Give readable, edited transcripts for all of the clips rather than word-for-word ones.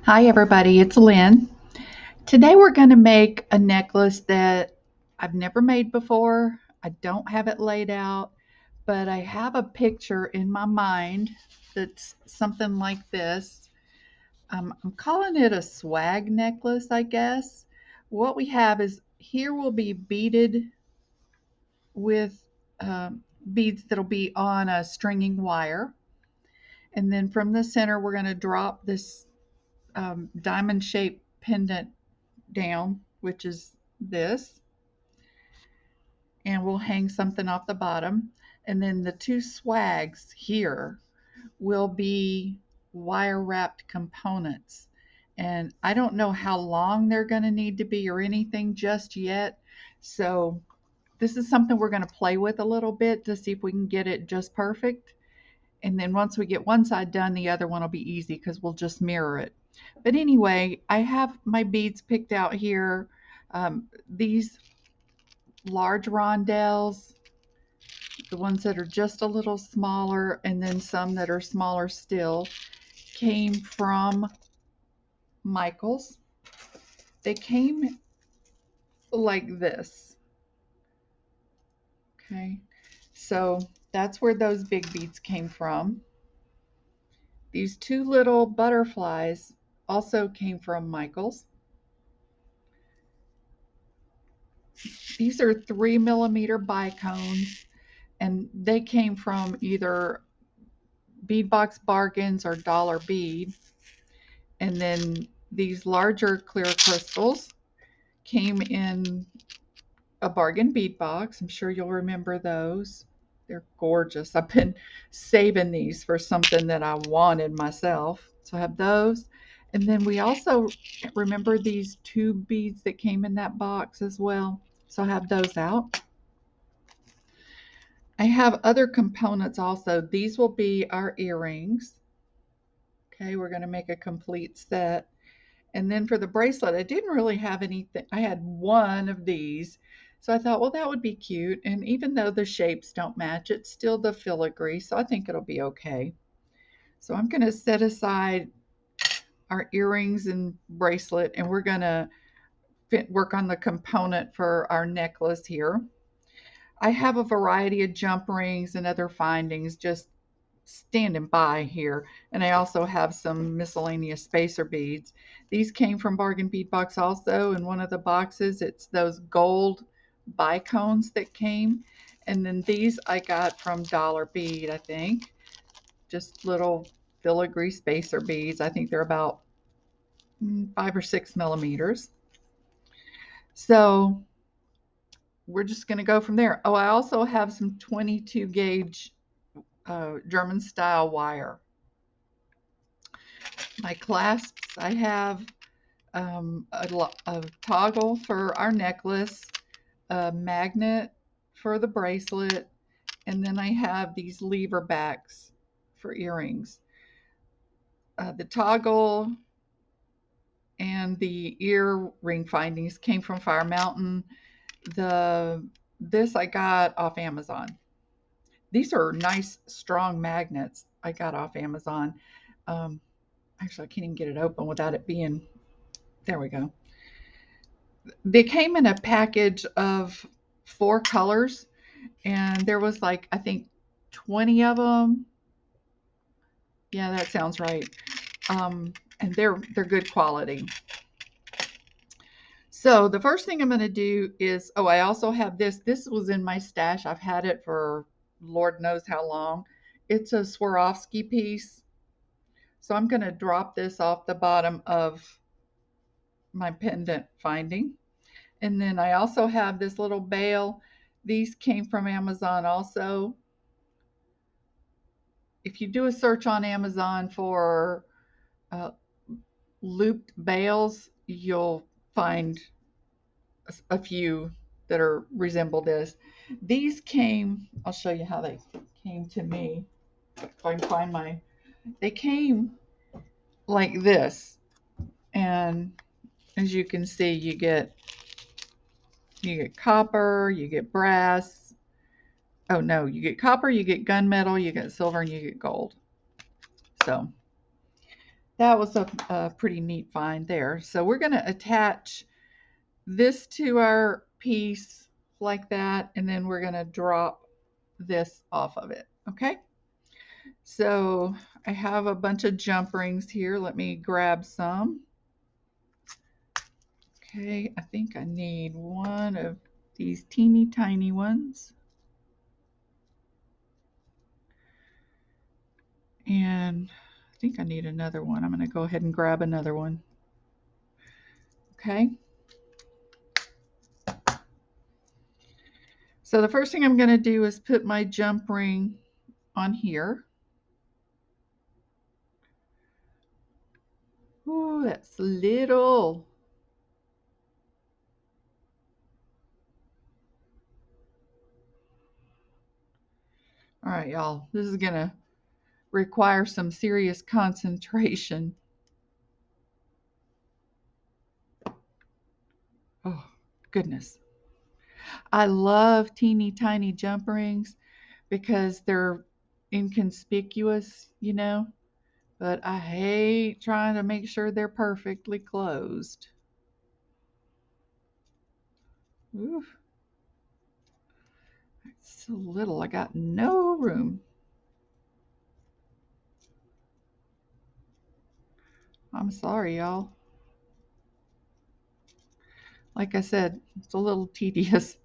Hi everybody, it's Lynn. Today we're going to make a necklace that I've never made before. I don't have it laid out, but I have a picture in my mind that's something like this. I'm calling it a swag necklace, I guess. What we have is here will be beaded with beads that'll be on a stringing wire. And then from the center, we're going to drop this diamond shaped pendant down, which is this, and we'll hang something off the bottom. And then the two swags here will be wire wrapped components. And I don't know how long they're going to need to be or anything just yet. So this is something we're going to play with a little bit to see if we can get it just perfect. And then once we get one side done, the other one will be easy because we'll just mirror it. But anyway, I have my beads picked out here. These large rondelles, the ones that are just a little smaller, and then some that are smaller still, came from Michael's. They came like this. Okay, so that's where those big beads came from. These two little butterflies also came from Michael's. These are 3mm bicones, and they came from either Beadbox Bargains or Dollar Bead. And then these larger clear crystals came in a bargain bead box. I'm sure you'll remember those. They're gorgeous. I've been saving these for something that I wanted myself. So I have those. And then we also remember these two beads that came in that box as well. So I have those out. I have other components also. These will be our earrings. Okay, we're going to make a complete set. And then for the bracelet, I didn't really have anything. I had one of these. So I thought, well, that would be cute. And even though the shapes don't match, it's still the filigree. So I think it'll be okay. So I'm going to set aside our earrings and bracelet, and we're going to work on the component for our necklace here. I have a variety of jump rings and other findings just standing by here. And I also have some miscellaneous spacer beads. These came from Bargain Bead Box also. In one of the boxes, it's those gold bicones that came. And then these I got from Dollar Bead, I think. Just little filigree spacer beads. I think they're about 5 or 6 millimeters. So we're just going to go from there. Oh, I also have some 22 gauge German style wire. My clasps, I have a toggle for our necklace, a magnet for the bracelet, and then I have these lever backs for earrings. The toggle and the earring findings came from Fire Mountain. This I got off Amazon. These are nice, strong magnets I got off Amazon. Actually, I can't even get it open without it being, there we go. They came in a package of 4 colors, and there was like, I think 20 of them. Yeah, that sounds right. And they're good quality. So the first thing I'm going to do is, oh, I also have this. This was in my stash. I've had it for Lord knows how long. It's a Swarovski piece. So I'm going to drop this off the bottom of my pendant finding. And then I also have this little bail. These came from Amazon also. If you do a search on Amazon for uh, looped bails, you'll find a few that are resemble this. These came, I'll show you how they came to me. If I can find they came like this. And as you can see, you get copper, you get brass. Oh no, you get copper, you get gunmetal, you get silver, and you get gold. So that was a pretty neat find there. So we're going to attach this to our piece like that, and then we're going to drop this off of it. Okay. So I have a bunch of jump rings here. Let me grab some. Okay, I think I need one of these teeny tiny ones. And I think I need another one. I'm going to go ahead and grab another one. Okay. So the first thing I'm going to do is put my jump ring on here. Ooh, that's little. All right, y'all. This is going to require some serious concentration. Oh, goodness. I love teeny tiny jump rings because they're inconspicuous, you know, but I hate trying to make sure they're perfectly closed. Oof, it's so little, I got no room. I'm sorry, y'all. Like I said, it's a little tedious.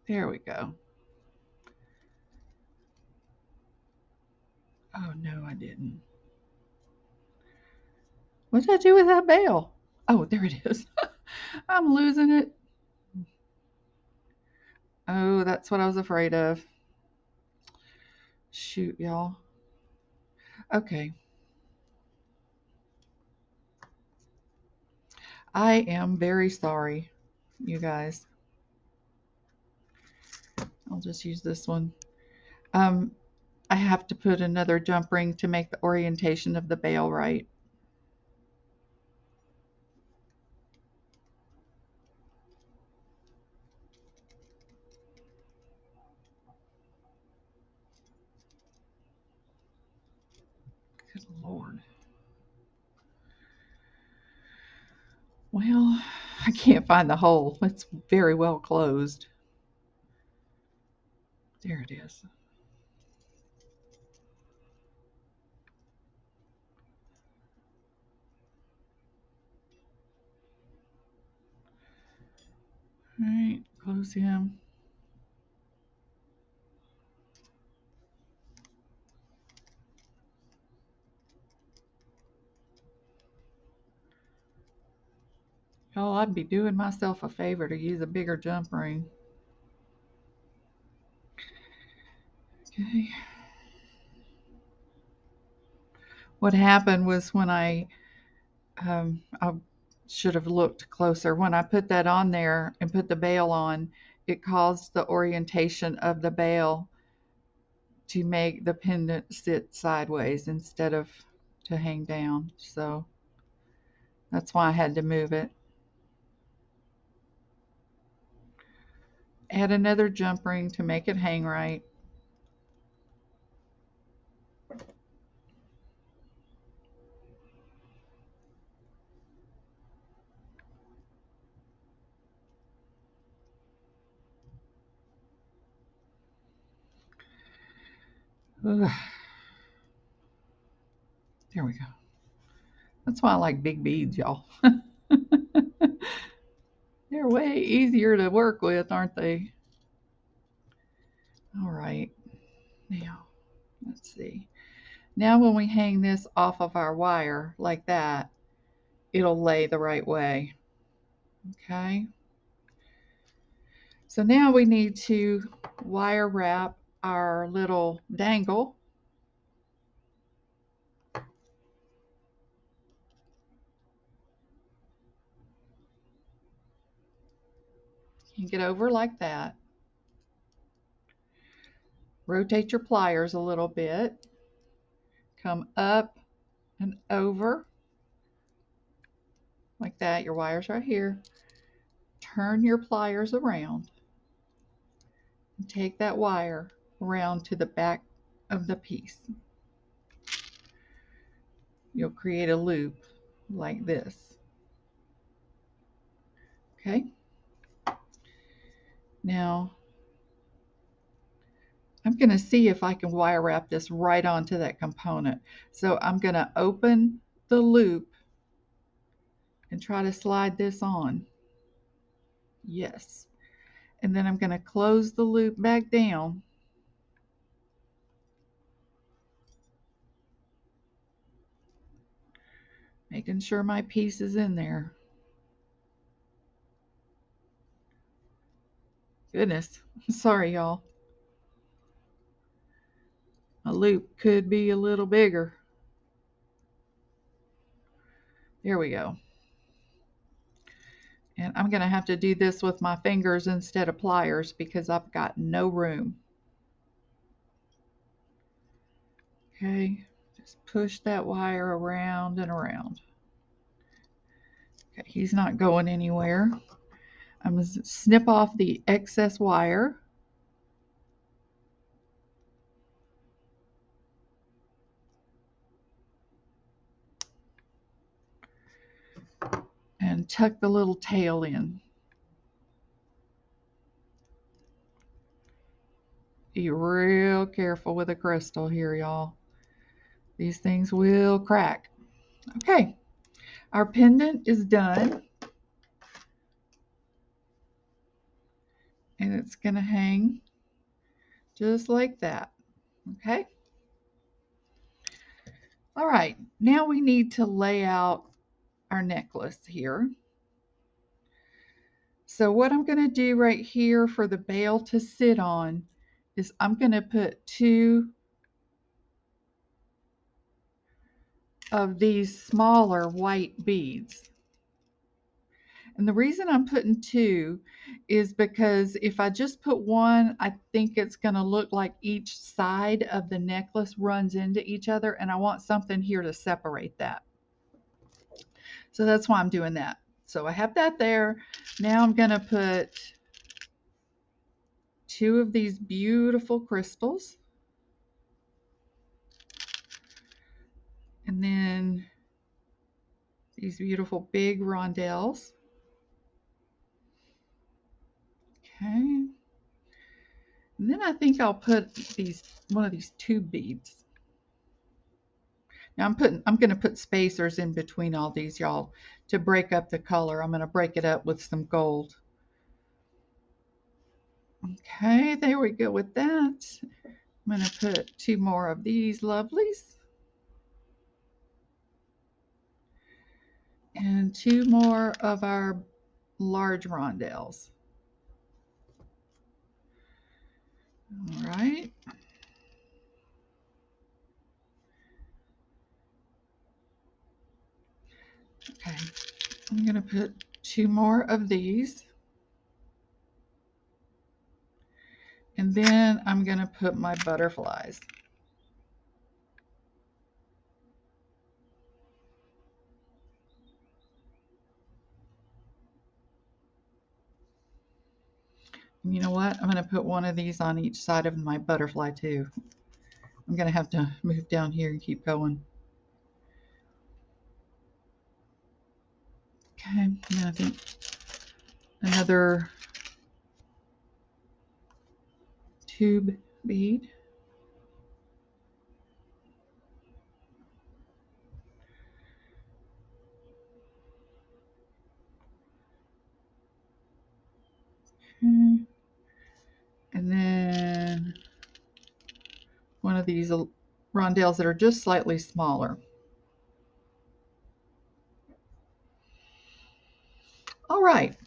There we go. Oh, no, I didn't. What did I do with that bail? Oh, there it is. I'm losing it. Oh, that's what I was afraid of. Shoot, y'all. Okay. I am very sorry, you guys. I'll just use this one. Um, I have to put another jump ring to make the orientation of the bail right. Good Lord. Well, I can't find the hole. It's very well closed. There it is. All right, close him. Oh, I'd be doing myself a favor to use a bigger jump ring. Okay. What happened was when I should have looked closer. When I put that on there and put the bail on, it caused the orientation of the bail to make the pendant sit sideways instead of to hang down. So that's why I had to move it. Add another jump ring to make it hang right. Ugh. There we go. That's why I like big beads, y'all. They're way easier to work with, aren't they? All right. Now, let's see. Now when we hang this off of our wire like that, it'll lay the right way. Okay. So now we need to wire wrap our little dangle. You get over like that. Rotate your pliers a little bit. Come up and over like that. Your wire's right here. Turn your pliers around and take that wire around to the back of the piece. You'll create a loop like this. Okay. Now, I'm going to see if I can wire wrap this right onto that component. So I'm going to open the loop and try to slide this on. Yes. And then I'm going to close the loop back down. Making sure my piece is in there. Goodness. Sorry, y'all. My loop could be a little bigger. There we go. And I'm going to have to do this with my fingers instead of pliers because I've got no room. Okay, just push that wire around and around. Okay, he's not going anywhere. I'm going to snip off the excess wire. And tuck the little tail in. Be real careful with a crystal here, y'all. These things will crack. Okay, our pendant is done. And it's going to hang just like that. Okay. All right, now we need to lay out our necklace here. So what I'm going to do right here for the bail to sit on is I'm going to put 2 of these smaller white beads. And the reason I'm putting 2 is because if I just put 1, I think it's going to look like each side of the necklace runs into each other, and I want something here to separate that. So that's why I'm doing that. So I have that there. Now I'm going to put 2 of these beautiful crystals. And then these beautiful big rondelles. Okay. And then I think I'll put one of these tube beads. Now I'm going to put spacers in between all these, y'all, to break up the color. I'm going to break it up with some gold. Okay, there we go with that. I'm going to put 2 more of these lovelies. And 2 more of our large rondelles. All right. Okay, I'm going to put 2 more of these. And then I'm going to put my butterflies. And you know what? I'm going to put 1 of these on each side of my butterfly too. I'm going to have to move down here and keep going. Okay, and I think another tube bead. Okay. And then 1 of these rondelles that are just slightly smaller. All right,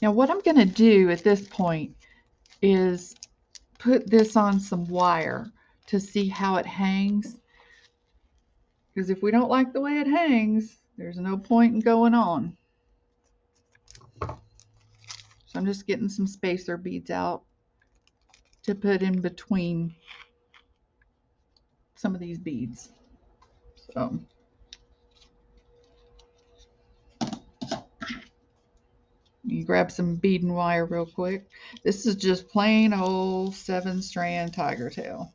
now what I'm going to do at this point is put this on some wire to see how it hangs. Because if we don't like the way it hangs, there's no point in going on. So I'm just getting some spacer beads out to put in between some of these beads. So me grab some bead and wire real quick. This is just plain old 7-strand tiger tail.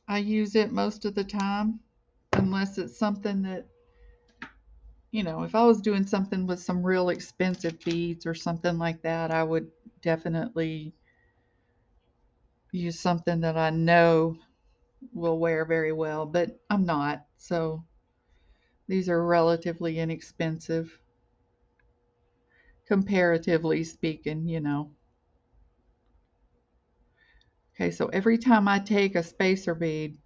I use it most of the time, unless it's something that, you know, if I was doing something with some real expensive beads or something like that, I would definitely use something that I know will wear very well, but I'm not, so these are relatively inexpensive, comparatively speaking, you know. Okay, so every time I take a spacer bead,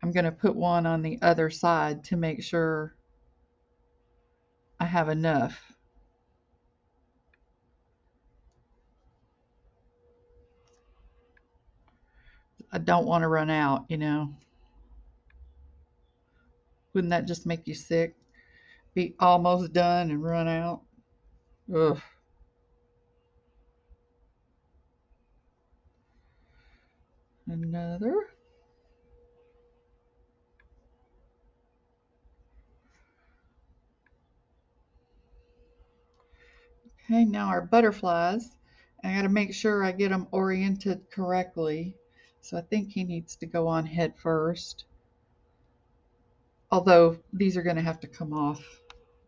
I'm going to put one on the other side to make sure I have enough. I don't want to run out, you know. Wouldn't that just make you sick? Be almost done and run out? Ugh. Another. Okay, now our butterflies. I got to make sure I get them oriented correctly. So I think he needs to go on head first. Although these are going to have to come off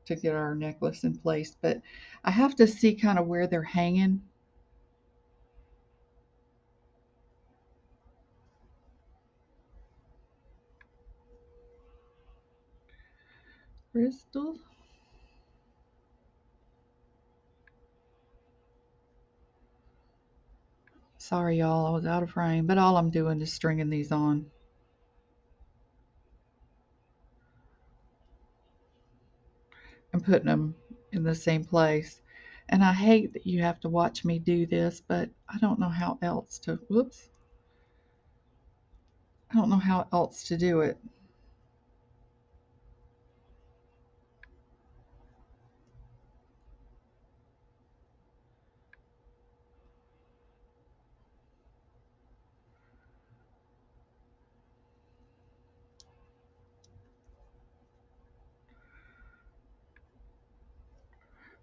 to get our necklace in place. But I have to see kind of where they're hanging. Crystal. Sorry, y'all, I was out of frame, but all I'm doing is stringing these on. And putting them in the same place. And I hate that you have to watch me do this, but I don't know how else to, whoops. I don't know how else to do it.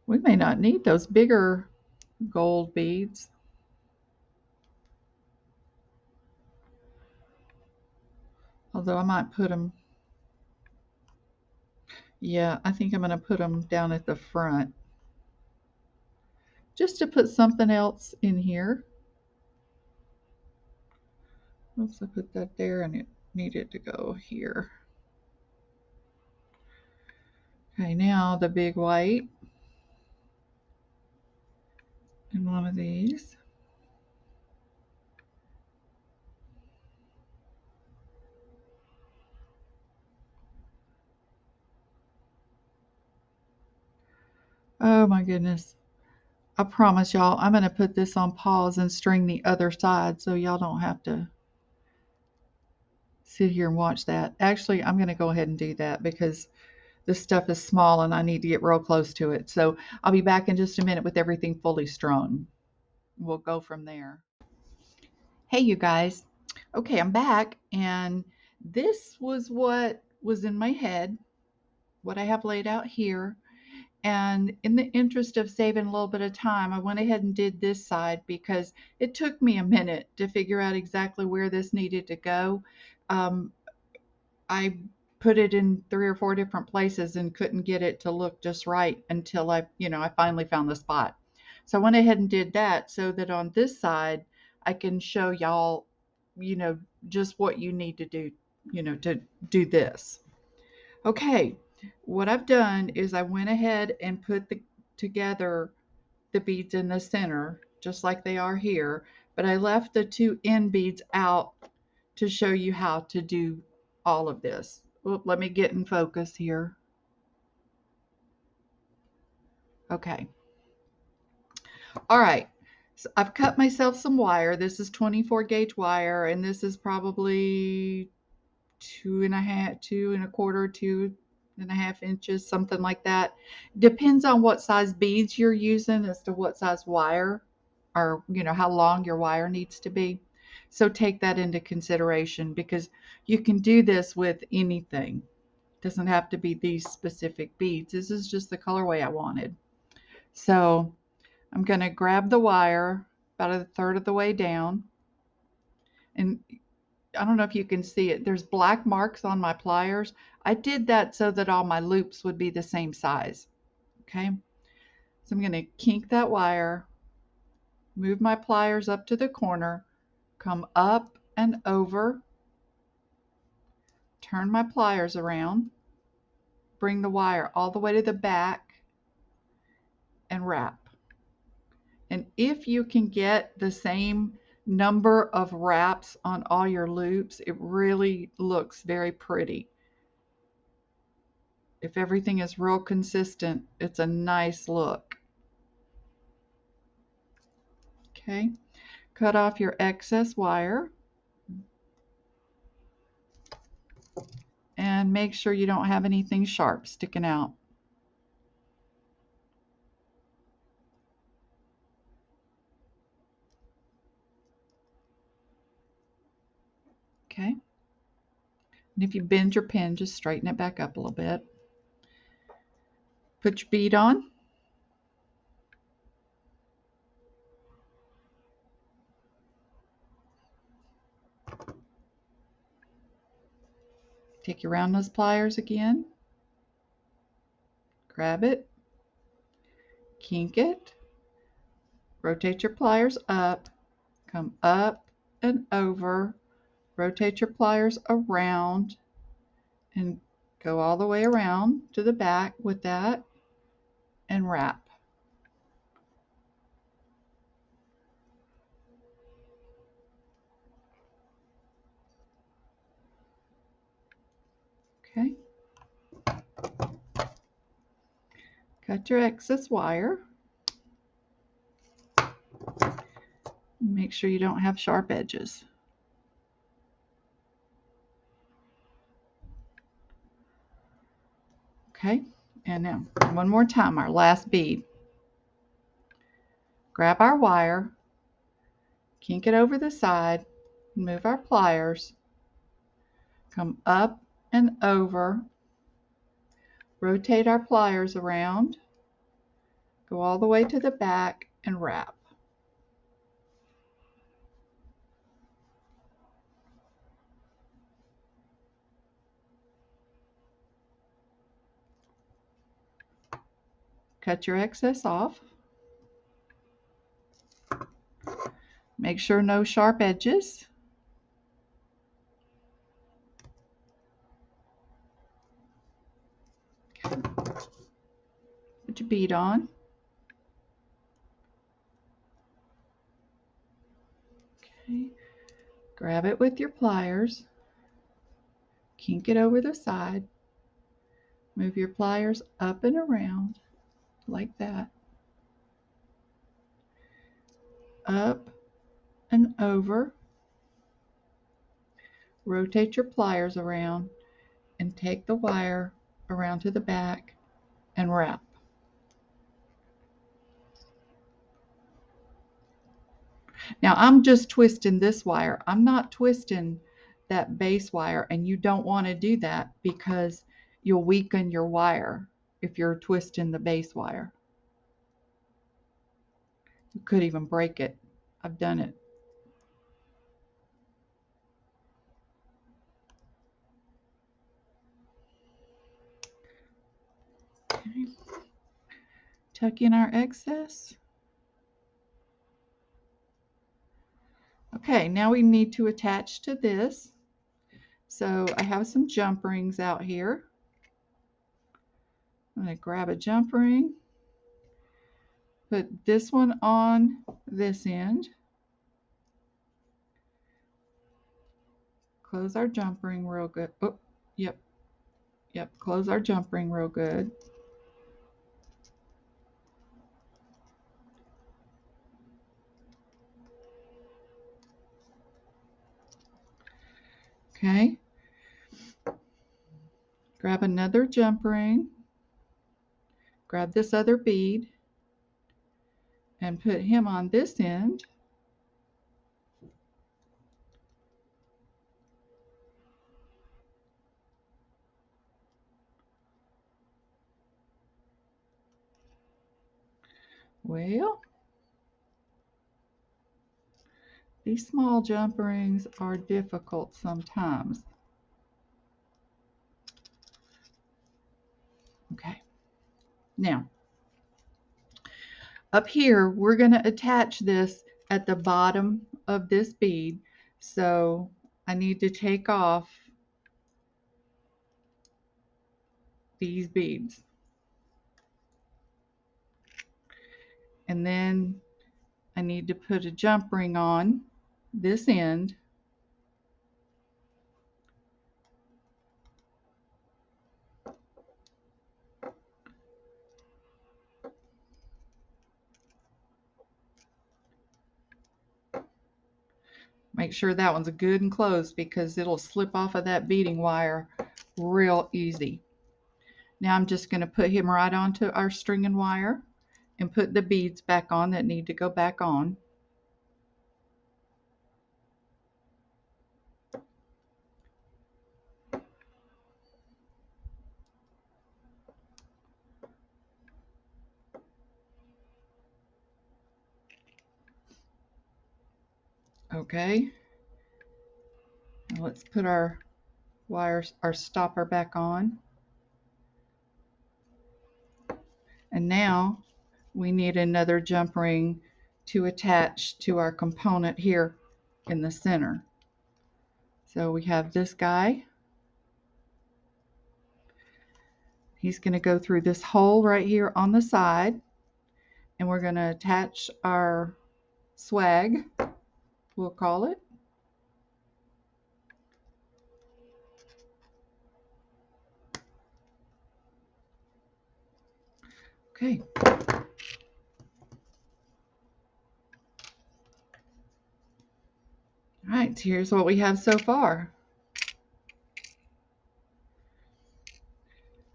We may not need those bigger gold beads. Although I might put them, yeah, I think I'm going to put them down at the front. Just to put something else in here. Oops, I put that there and it needed to go here. Okay, now the big white. And one of these. Oh my goodness. I promise y'all, I'm going to put this on pause and string the other side so y'all don't have to sit here and watch that. Actually, I'm going to go ahead and do that because this stuff is small and I need to get real close to it. So I'll be back in just a minute with everything fully strung. We'll go from there. Hey, you guys. Okay, I'm back, and this was what was in my head, what I have laid out here. And in the interest of saving a little bit of time, I went ahead and did this side because it took me a minute to figure out exactly where this needed to go. Um, I put it in 3 or 4 different places and couldn't get it to look just right until I finally found the spot. So I went ahead and did that so that on this side, I can show y'all, just what you need to do, to do this. Okay, what I've done is I went ahead and put together the beads in the center, just like they are here, but I left the 2 end beads out to show you how to do all of this. Oop, let me get in focus here. Okay. All right. So I've cut myself some wire. This is 24 gauge wire, and this is probably 2.5, 2.25, 2.5 inches, something like that. Depends on what size beads you're using as to what size wire or, how long your wire needs to be. So take that into consideration because you can do this with anything. Doesn't have to be these specific beads. This is just the colorway I wanted. So I'm going to grab the wire about a third of the way down. And I don't know if you can see it. There's black marks on my pliers. I did that so that all my loops would be the same size. Okay. So I'm going to kink that wire, move my pliers up to the corner, come up and over, turn my pliers around, bring the wire all the way to the back, and wrap. And if you can get the same number of wraps on all your loops, it really looks very pretty. If everything is real consistent, it's a nice look. Okay, cut off your excess wire and make sure you don't have anything sharp sticking out. Okay, and if you bend your pin, just straighten it back up a little bit. Put your bead on. Take your round nose pliers again. Grab it. Kink it. Rotate your pliers up. Come up and over. Rotate your pliers around and go all the way around to the back with that and wrap. Okay. Cut your excess wire. Make sure you don't have sharp edges. Okay, and now one more time, our last bead. Grab our wire, kink it over the side, move our pliers, come up and over, rotate our pliers around, go all the way to the back and wrap. Cut your excess off. Make sure no sharp edges. Okay. Put your bead on. Okay. Grab it with your pliers. Kink it over the side. Move your pliers up and around like that. Up and over. Rotate your pliers around and take the wire around to the back and wrap. Now I'm just twisting this wire. I'm not twisting that base wire, and you don't want to do that because you'll weaken your wire if you're twisting the base wire. You could even break it. I've done it. Okay. Tuck in our excess. Okay, now we need to attach to this. So I have some jump rings out here. I'm going to grab a jump ring, put this one on this end, close our jump ring real good. Oh, yep, close our jump ring real good. Okay, grab another jump ring, grab this other bead, and put him on this end. Well, these small jump rings are difficult sometimes. Okay, now up here we're going to attach this at the bottom of this bead, so I need to take off these beads, and then I need to put a jump ring on this end. Make sure that one's good and closed because it'll slip off of that beading wire real easy. Now I'm just going to put him right onto our string and wire and put the beads back on that need to go back on. Okay, now let's put our wires, our stopper back on. And now we need another jump ring to attach to our component here in the center. So we have this guy. He's going to go through this hole right here on the side, and we're going to attach our swag, we'll call it. Okay. All right, so here's what we have so far.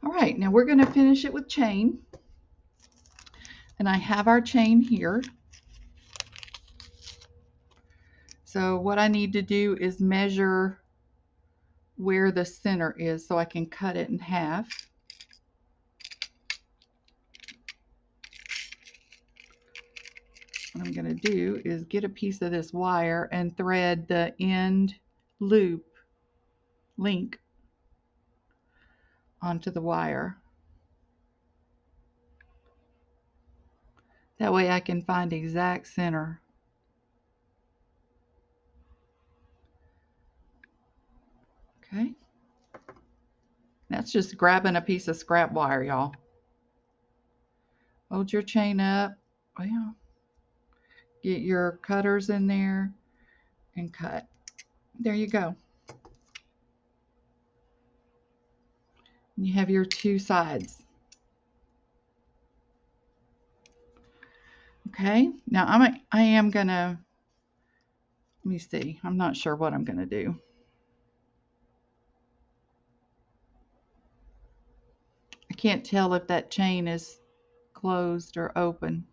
All right, now we're going to finish it with chain. And I have our chain here. So what I need to do is measure where the center is so I can cut it in half. What I'm going to do is get a piece of this wire and thread the end loop link onto the wire. That way I can find exact center. Okay. That's just grabbing a piece of scrap wire, y'all. Hold your chain up. Well, get your cutters in there and cut. There you go. You have your two sides. Okay, now I am gonna, let me see, I'm not sure what I'm gonna do. I can't tell if that chain is closed or open.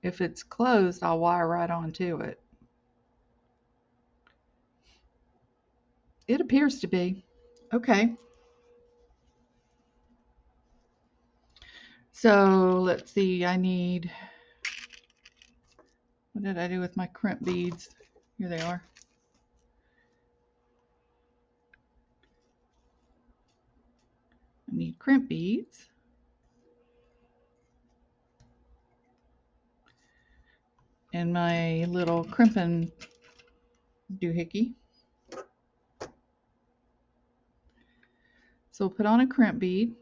If it's closed, I'll wire right onto it. It appears to be. Okay. So let's see, I need, what did I do with my crimp beads? Here they are. I need crimp beads. And my little crimping doohickey. So put on a crimp bead.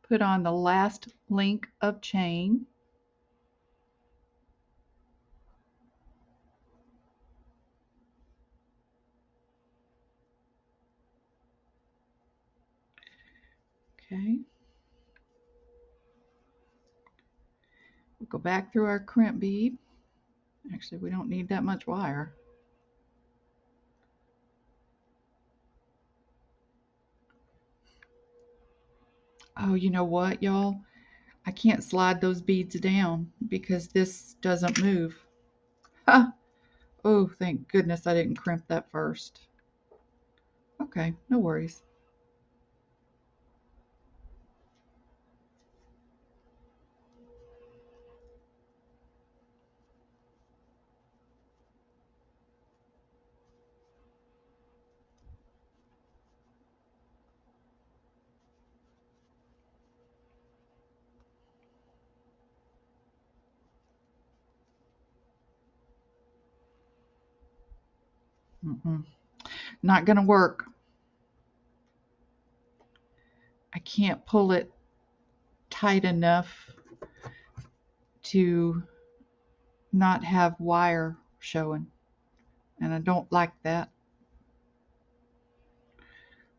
Put on the last link of chain. Okay. We'll go back through our crimp bead. Actually, we don't need that much wire. Oh, you know what, y'all? I can't slide those beads down because this doesn't move. Ha! Oh, thank goodness I didn't crimp that first. Okay, no worries. Not gonna work. I can't pull it tight enough to not have wire showing, and I don't like that.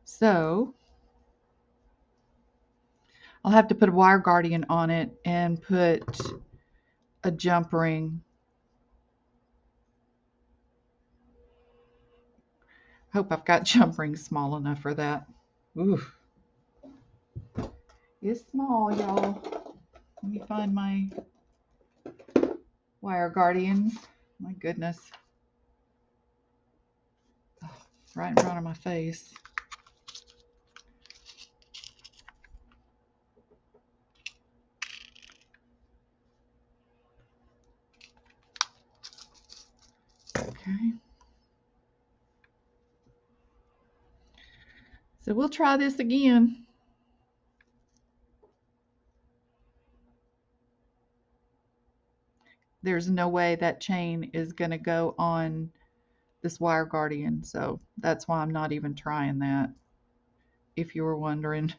So I'll have to put a wire guardian on it and put a jump ring. Hope I've got jump rings small enough for that. Oof. It's small, y'all. Let me find my wire guardians. My goodness. Oh, right in front of my face. Okay. So we'll try this again. There's no way that chain is going to go on this wire guardian, so that's why I'm not even trying that. If you were wondering,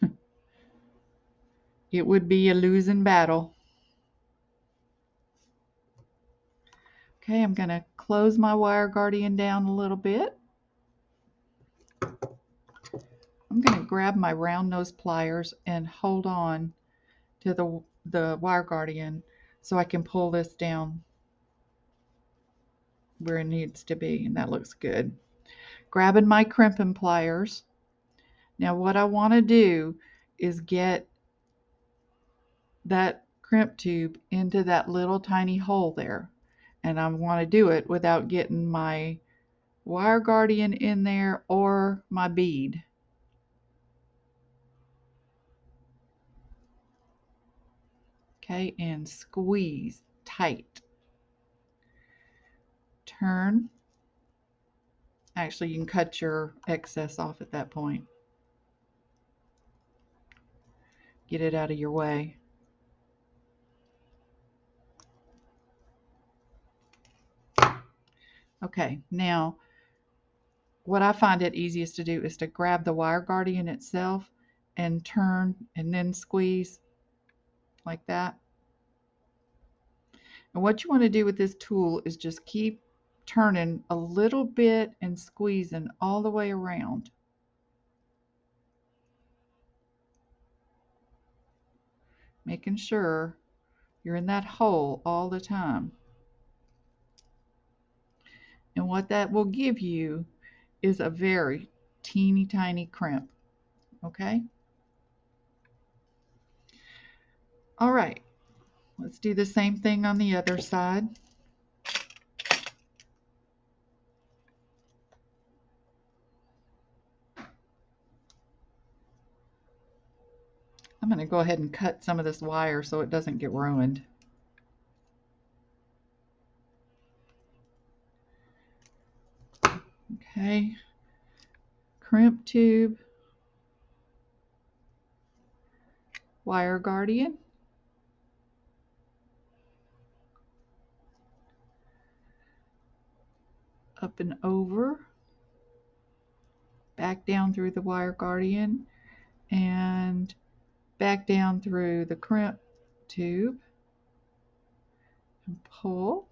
it would be a losing battle. Okay, I'm going to close my wire guardian down a little bit. I'm going to grab my round nose pliers and hold on to the wire guardian so I can pull this down where it needs to be, and that looks good. Grabbing my crimping pliers. Now what I want to do is get that crimp tube into that little tiny hole there, and I want to do it without getting my wire guardian in there or my bead. Okay, and squeeze tight. Turn. Actually, you can cut your excess off at that point. Get it out of your way. Okay, now what I find it easiest to do is to grab the wire guardian itself and turn and then squeeze like that. And what you want to do with this tool is just keep turning a little bit and squeezing all the way around. Making sure you're in that hole all the time. And what that will give you is a very teeny tiny crimp. Okay? All right, let's do the same thing on the other side. I'm going to go ahead and cut some of this wire so it doesn't get ruined. Okay, crimp tube, wire guardian, up and over, back down through the wire guardian, and back down through the crimp tube, and pull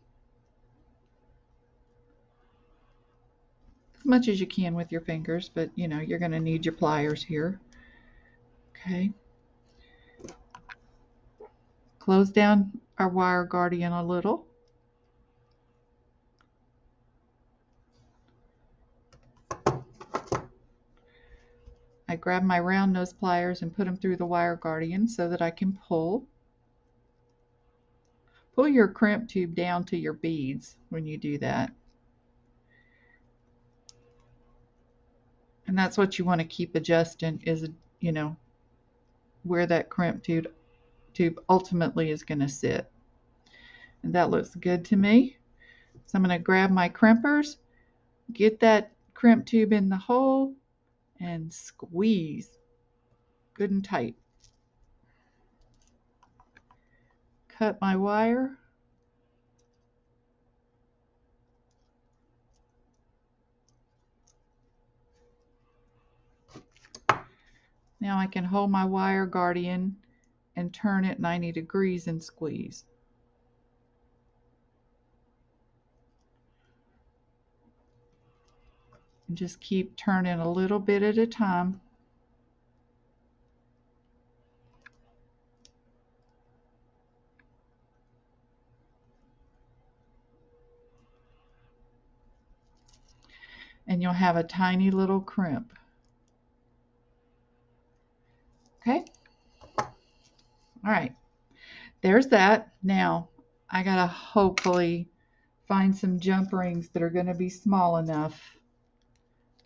as much as you can with your fingers, but you know, you're going to need your pliers here. Okay. Close down our wire guardian a little. I grab my round nose pliers and put them through the wire guardian so that I can pull. Pull your crimp tube down to your beads when you do that. And that's what you want to keep adjusting is, you know, where that crimp tube ultimately is going to sit. And that looks good to me. So I'm going to grab my crimpers, get that crimp tube in the hole, and squeeze good and tight. Cut my wire. Now I can hold my wire guardian and turn it 90 degrees and squeeze. And just keep turning a little bit at a time. And you'll have a tiny little crimp. Okay? All right. There's that. Now, I gotta hopefully find some jump rings that are gonna be small enough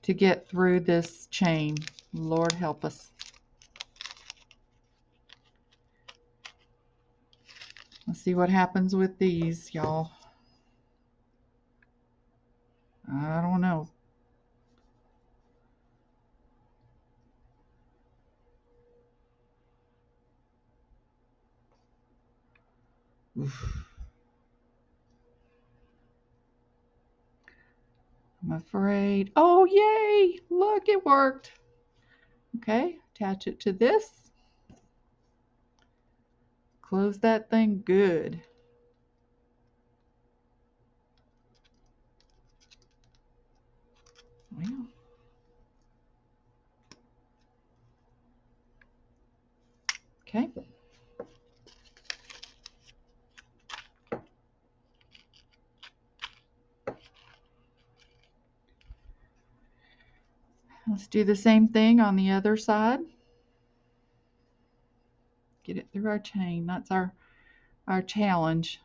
to get through this chain. Lord help us. Let's see what happens with these, y'all. I don't know. Oof. I'm afraid. Oh, yay! Look, it worked. Okay, attach it to this. Close that thing good. Well. Okay. Let's do the same thing on the other side. Get it through our chain. That's our challenge.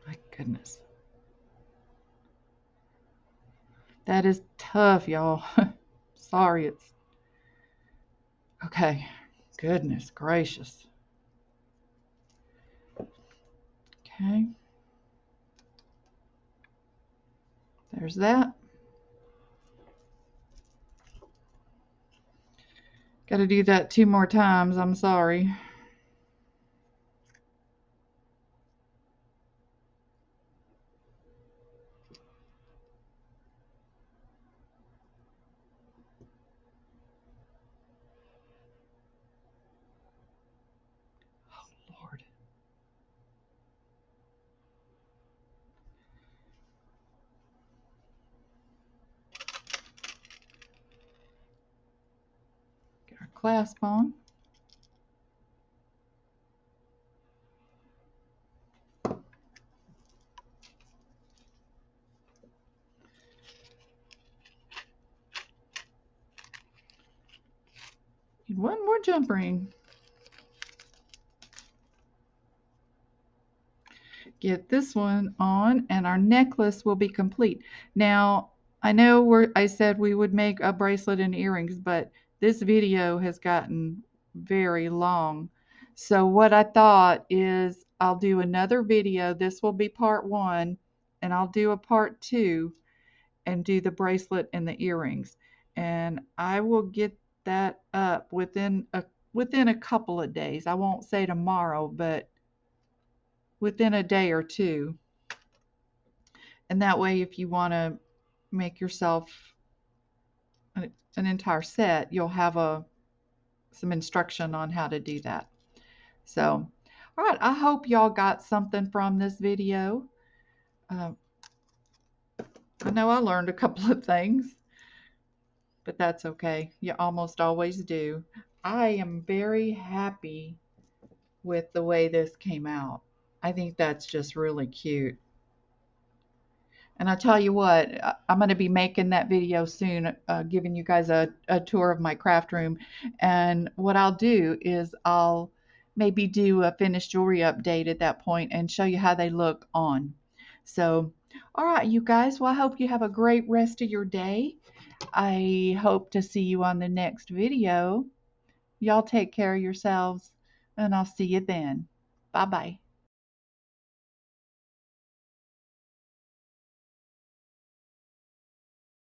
My goodness. That is tough, y'all. Sorry, it's okay. Goodness gracious. Okay. There's that. Got to do that 2 more times. I'm sorry. Oh, Lord. Get our clasp on. Need one more jump ring. Get this one on and our necklace will be complete. Now, I know I said we would make a bracelet and earrings, but this video has gotten very long. So what I thought is I'll do another video. This will be part 1, and I'll do a part 2 and do the bracelet and the earrings. And I will get that up within a couple of days. I won't say tomorrow, but within a day or two. And that way, if you want to make yourself an entire set, you'll have some instruction on how to do that. So, all right, I hope y'all got something from this video. I know I learned a couple of things, but that's okay. You almost always do. I am very happy with the way this came out. I think that's just really cute. And I tell you what, I'm going to be making that video soon, giving you guys a tour of my craft room. And what I'll do is I'll maybe do a finished jewelry update at that point and show you how they look on. So, all right, you guys, well, I hope you have a great rest of your day. I hope to see you on the next video. Y'all take care of yourselves, and I'll see you then. Bye-bye.